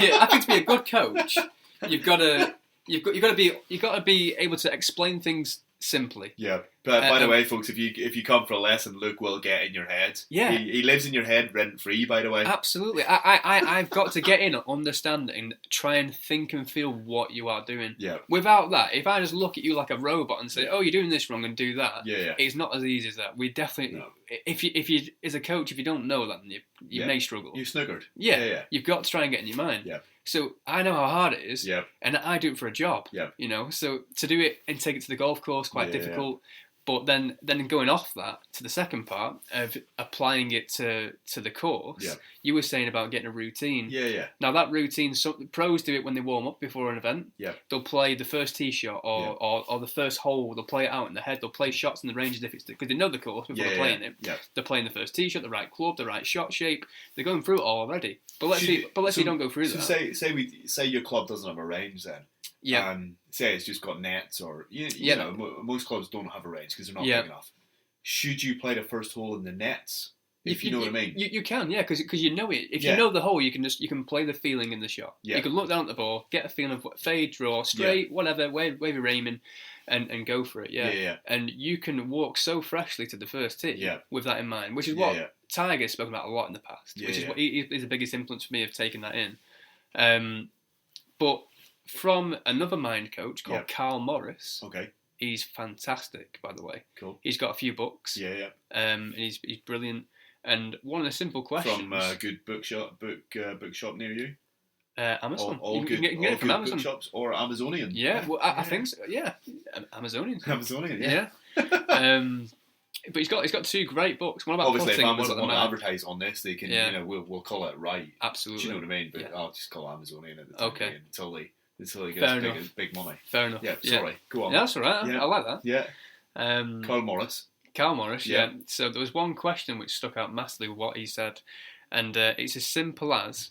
I think to be a good coach, you've got to be able to explain things simply. Yeah, but by the way, folks, if you come for a lesson, Luke will get in your head. Yeah, he lives in your head rent free. By the way, absolutely. I've got to get in, understand, and try and think and feel what you are doing. Yeah. Without that, if I just look at you like a robot and say, "Oh, you're doing this wrong," and do that, it's not as easy as that. We definitely, if you as a coach, if you don't know that, then you may struggle. You snookered. Yeah. You've got to try and get in your mind. Yeah. So I know how hard it is, and I do it for a job. You know, so to do it and take it to the golf course, quite difficult. But then going off that to the second part of applying it to the course, you were saying about getting a routine. Now that routine, pros do it when they warm up before an event. They'll play the first tee shot or the first hole. They'll play it out in the head. They'll play shots in the range if it's because they know the course before they're playing it. They're playing the first tee shot, the right club, the right shot shape. They're going through it all already. But let's say you don't go through that. Say your club doesn't have a range then. Say it's just got nets, or you know, most clubs don't have a range because they're not big enough. Should you play the first hole in the nets? If you know what I mean, you can, because you know it. If you know the hole, you can play the feeling in the shot. You can look down at the ball, get a feeling of fade, draw, straight, whatever, wave your aiming, and go for it. And you can walk so freshly to the first tee with that in mind, which is what Tiger's spoken about a lot in the past, which is what is the biggest influence for me of taking that in. But from another mind coach called Carl Morris. Okay. He's fantastic, by the way. Cool. He's got a few books. And he's brilliant. And one of the simple questions from a good bookshop near you. Amazon. All you can get it from Amazon. Bookshops or Amazonian. Yeah, well, I think so. Yeah, Amazonian. Amazonian. Yeah. But he's got two great books. One about obviously putting, if Amazon one want to about advertise on this, they can. We'll call it right. Absolutely. Do you know what I mean? But I'll just call Amazonian at the time until they get big money. Fair enough. Yeah. Sorry. Go on. Yeah, that's all right. I like that. Yeah. Carl Morris. Yeah. So there was one question which stuck out massively with what he said, and it's as simple as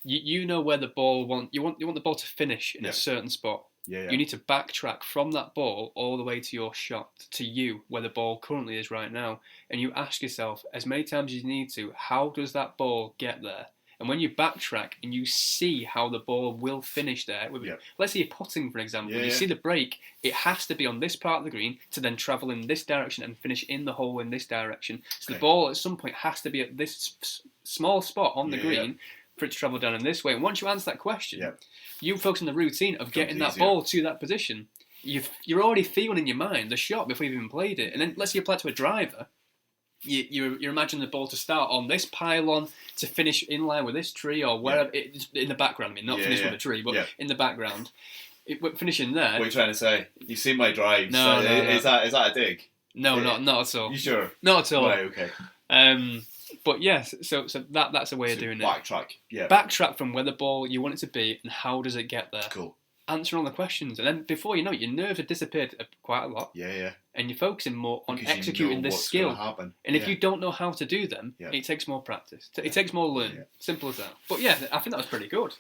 you know where the ball you want the ball to finish in a certain spot. You need to backtrack from that ball all the way to your shot, to you, where the ball currently is right now. And you ask yourself, as many times as you need to, how does that ball get there? And when you backtrack and you see how the ball will finish there, let's say you're putting, for example, you see the break, it has to be on this part of the green to then travel in this direction and finish in the hole in this direction. So the ball at some point has to be at this small spot on the green for it to travel down in this way. And once you answer that question, you focus on the routine of getting that ball to that position. You're already feeling in your mind the shot before you've even played it. And then let's say you apply it to a driver. You're imagining the ball to start on this pylon to finish in line with this tree or wherever in the background. I mean, not finish with a tree, but in the background. Finishing there. What are you trying to say? You've seen my drives. No. Is that a dig? No, not at all. You sure? Not at all. Right, okay. But yes, so that's a way of doing backtrack. it. Backtrack from where the ball you want it to be and how does it get there. Cool. Answer all the questions, and then before you know it, your nerves have disappeared quite a lot. And you're focusing more on executing this skill. And if you don't know how to do them, it takes more practice. It takes more learning. Simple as that. But yeah, I think that was pretty good,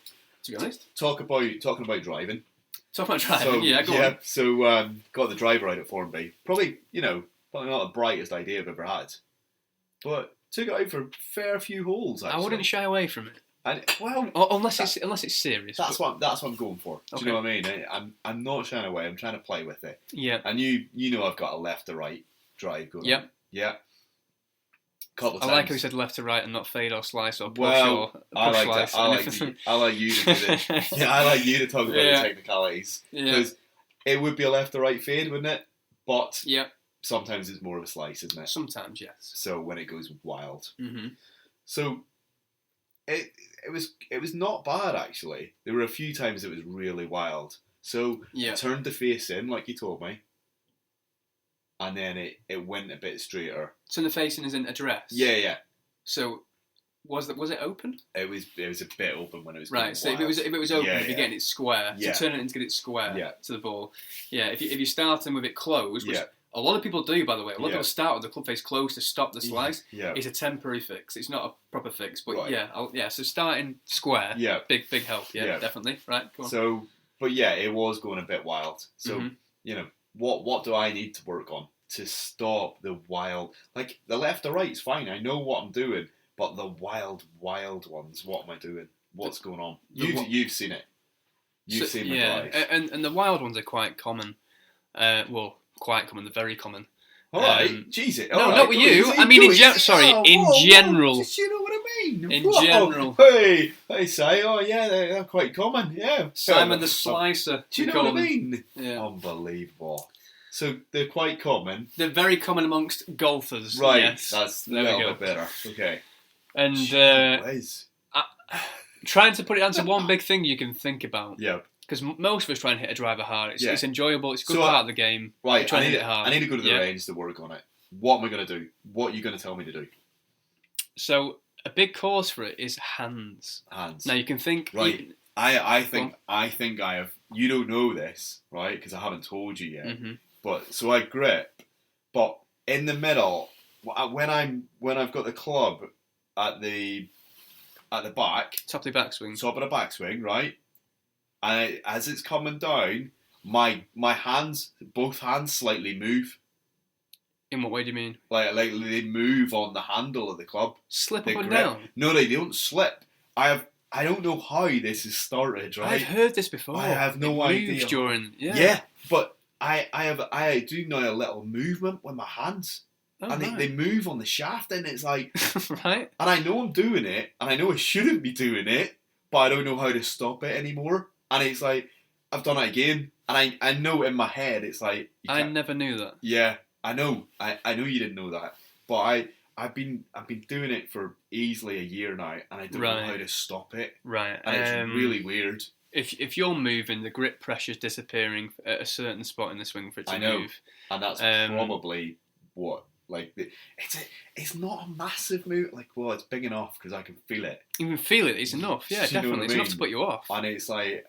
to be honest. Talking about driving. Talking about driving, go on. So got the driver out at Formby. Probably not the brightest idea I've ever had, but took it out for a fair few holes. Actually. I wouldn't shy away from it. And, unless it's serious. That's what I'm going for. Do you know what I mean? I'm not shying away. I'm trying to play with it. Yeah. And you know I've got a left to right drive going. Yep. Yeah. Couple of times. I like how you said left to right and not fade or slice or push or push slice. I like you to do this. I like you to talk about the technicalities because it would be a left to right fade, wouldn't it? But sometimes it's more of a slice, isn't it? Sometimes, yes. So when it goes wild, so. It was not bad actually. There were a few times it was really wild. So I turned the face in like you told me, and then it went a bit straighter. Turn the face in as in address. Yeah. So was it open? It was a bit open when it was right. So wild. if it was open, if you're getting it square, so turn it in to get it square to the ball. Yeah. If you're starting with it closed, which a lot of people do, by the way. A lot of people start with the club face closed to stop the slice. It's a temporary fix. It's not a proper fix, but so starting square, big help. Yeah, definitely. Right, go on. So, but it was going a bit wild. So, what do I need to work on to stop the wild? Like the left or right's fine. I know what I'm doing, but the wild ones, what am I doing? what's going on. You've seen it. You've seen the drive. And the wild ones are quite common. Quite common. They're very common. All right, Jesus. No, not with you. I mean, in general. You know what I mean? In general. Hey, say, they're quite common. Yeah. Simon the Slicer. Do you know what I mean? Yeah. Unbelievable. So they're quite common. They're very common amongst golfers. Right. Yes. That's a little bit better. Okay. And trying to put it down to one big thing you can think about. Yeah. Because most of us try and hit a driver hard. It's enjoyable. It's a good part of the game. Right. Try and hit it hard. I need to go to the range to work on it. What am I going to do? What are you going to tell me to do? So a big cause for it is hands. Now you can think. Right. I think I have. You don't know this, right? Because I haven't told you yet. Mm-hmm. But so I grip, but in the middle, when I've got the club at the back, top of the backswing, right? And as it's coming down, my hands, both hands, slightly move. In what way do you mean? Like they move on the handle of the club. Slip up and down? No, they don't slip. I don't know how this has started. Right? I've heard this before. I have no idea. Yeah, but I do know a little movement with my hands. And they move on the shaft, and it's like right. And I know I'm doing it, and I know I shouldn't be doing it, but I don't know how to stop it anymore. And it's like I've done it again, and I know in my head it's like I never knew that. Yeah, I know. I know you didn't know that, but I've been doing it for easily a year now, and I don't know how to stop it. Right, and it's really weird. If you're moving, the grip pressure's disappearing at a certain spot in the swing for it to move. And that's probably what. Like it's not a massive move. Like, well, it's big enough because I can feel it. You can feel it. It's enough. Yeah, definitely. It's enough to put you off. And it's like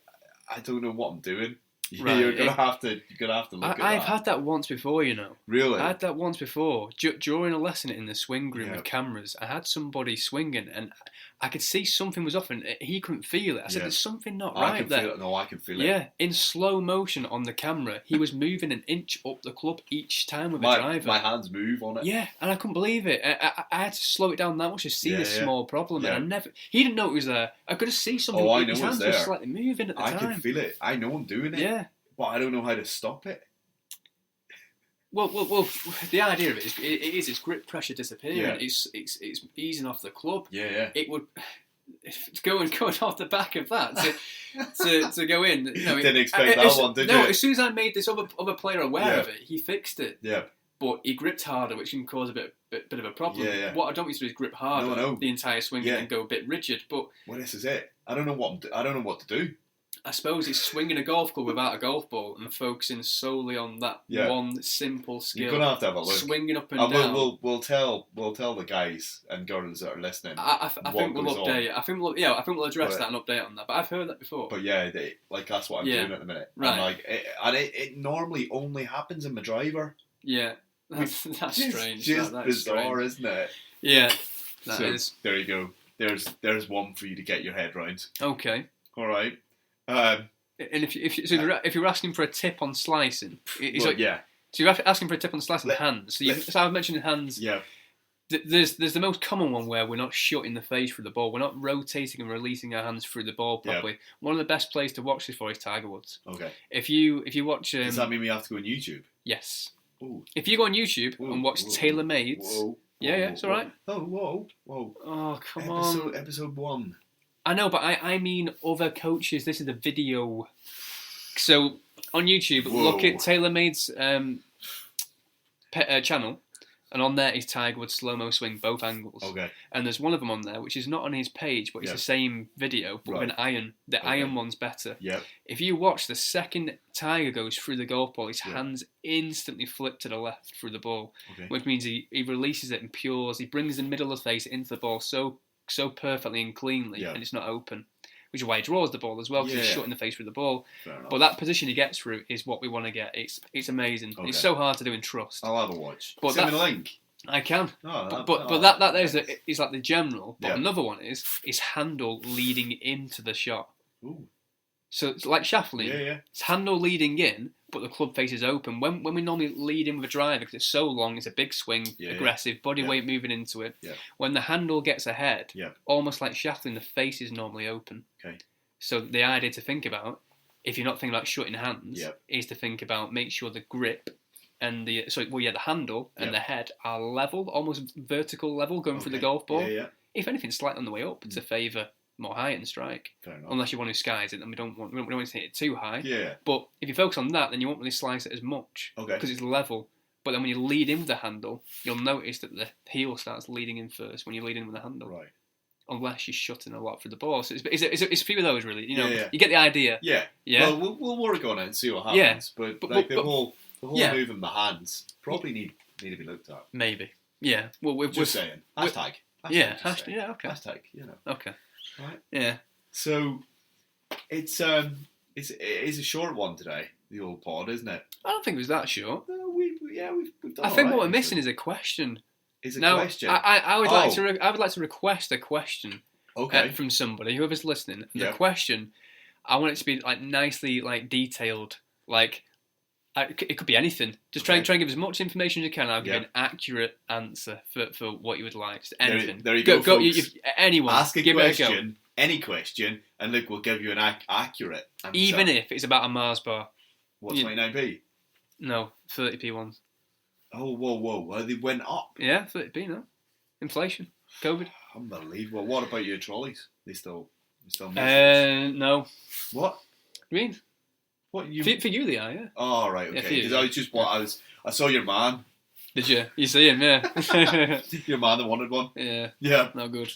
I don't know what I'm doing. Right. You're gonna have to look at that. I've had that once before, you know. Really? I had that once before during a lesson in the swing room with cameras. I had somebody swinging, and I could see something was off, and he couldn't feel it. I said, "There's something not right there." Feel it. No, I can feel it. Yeah, in slow motion on the camera, he was moving an inch up the club each time with a driver. My hands move on it. Yeah, and I couldn't believe it. I had to slow it down that much to see this small problem. Yeah. And he didn't know it was there. I could have seen something. I know his hands were slightly moving at the time. I can feel it. I know I'm doing it. Yeah. But I don't know how to stop it. Well. The idea of it is it's grip pressure disappearing. Yeah. It's easing off the club. Yeah. It would going off the back of that to go in. Didn't expect that one, did you? No. As soon as I made this other player aware of it, he fixed it. Yeah. But he gripped harder, which can cause a bit of a problem. Yeah. What I don't want you to do is grip harder the entire swing and go a bit rigid. But this is it. I don't know what to do. I suppose it's swinging a golf club without a golf ball and focusing solely on that one simple skill. You're gonna have a look. Swinging up and down. We'll tell the guys and girls that are listening. I think we'll update. I think we'll address that and update on that. But I've heard that before. But that's what I'm doing at the minute. Right. And it normally only happens in my driver. Yeah, that's strange. Just that's bizarre, strange. Isn't it? Yeah, that is. There you go. There's one for you to get your head round. Okay. All right. And if you're asking for a tip on slicing, So you're asking for a tip on slicing hands. So I've mentioned hands. Yeah. There's the most common one where we're not shutting the face through the ball. We're not rotating and releasing our hands through the ball properly. Yeah. One of the best plays to watch this for is Tiger Woods. Okay. If you watch, does that mean we have to go on YouTube? Yes. Ooh. If you go on YouTube and watch TaylorMade's, it's all right. Whoa. Oh, come on. Episode 1. I know, but I mean other coaches. This is the video. So on YouTube, look at TaylorMade's channel, and on there is Tiger Woods slow-mo swing, both angles. Okay. And there's one of them on there, which is not on his page, but it's the same video, but with an iron. The iron one's better. Yeah. If you watch, the second Tiger goes through the golf ball, his hands instantly flip to the left through the ball, which means he releases it and pures. He brings the middle of the face into the ball so perfectly and cleanly, and it's not open, which is why he draws the ball as well, because he's shutting the face through the ball. But that position he gets through is what we want to get. It's amazing. Okay. It's so hard to do in trust. I'll have a watch. But send me a link. I can. That is like the general. But another one is handle leading into the shot. Ooh. So it's like shuffling. Yeah. It's handle leading in, but the club face is open. When we normally lead in with a driver, because it's so long, it's a big swing, aggressive, body weight moving into it. Yeah. When the handle gets ahead, almost like shuffling, the face is normally open. Okay. So the idea to think about, if you're not thinking about shutting hands, is to think about make sure the grip and the handle and the head are level, almost vertical level, going through the golf ball. Yeah. If anything, slightly on the way up to favour more height and strike. Fair enough. Unless you want to skies it, then we don't want to hit it too high. Yeah. But if you focus on that, then you won't really slice it as much. Okay. Because it's level. But then when you lead in with the handle, you'll notice that the heel starts leading in first when you lead in with the handle. Right. Unless you're shutting a lot through the ball. So it's a few of those, really. You know, you get the idea. Yeah. Yeah. Well, we'll work on it and see what happens. Yeah. But the whole moving the hands probably need to be looked at. Maybe. Yeah. Well, we're just saying. Hashtag. Yeah. Hashtag. Yeah. Okay. Hashtag. You know. Okay. Right. Yeah. So it is a short one today. The old pod, isn't it? I don't think it was that short. We've done. I think what we're missing is a question. Question? I would like to request a question. Okay. From somebody, whoever's listening. The question, I want it to be like nicely like detailed. Like it could be anything. Just try and give as much information as you can. I'll give you an accurate answer for what you would like. Just anything. There you go. Anyone. Ask a give question. It a go. Any question, and look, we'll give you an accurate answer. Even if it's about a Mars bar. What, 29p? No, 30p ones. Oh, whoa. Well, they went up. Yeah, 30p, no. Inflation. COVID. Unbelievable. What about your trolleys? They still no. What? You mean? What, you... For you they are, yeah. Oh, right, okay. Because I saw your man. Did you? You see him, yeah. Your man that wanted one. Yeah. Yeah. No good.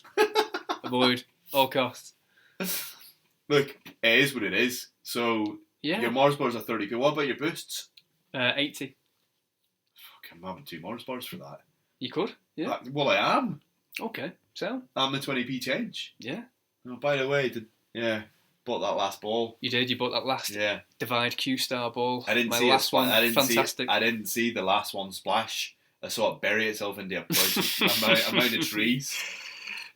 Avoid. All costs. Look, it is what it is. So, your Mars bars are 30p. What about your boosts? 80. Fuck, I'm having 2 Mars bars for that. You could, yeah. Well, I am. Okay, so? I'm the 20p change. Yeah. Oh, by the way, bought that last ball. You did, you bought that last Divide Q-Star ball. I didn't see last one. Fantastic. I didn't see the last one splash. I saw it bury itself into a amount of trees.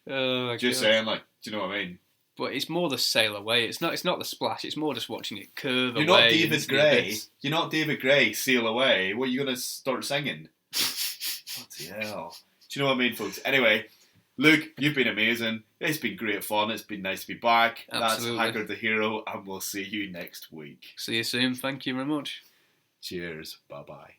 Oh, just saying, like, do you know what I mean? But it's more the sail away. It's not the splash. It's more just watching it curve away. You're not David Gray. Sail away. What are you gonna start singing? Bloody hell. Do you know what I mean, folks? Anyway, Luke, you've been amazing. It's been great fun. It's been nice to be back. Absolutely. That's Haggard the Hero, and we'll see you next week. See you soon. Thank you very much. Cheers. Bye-bye.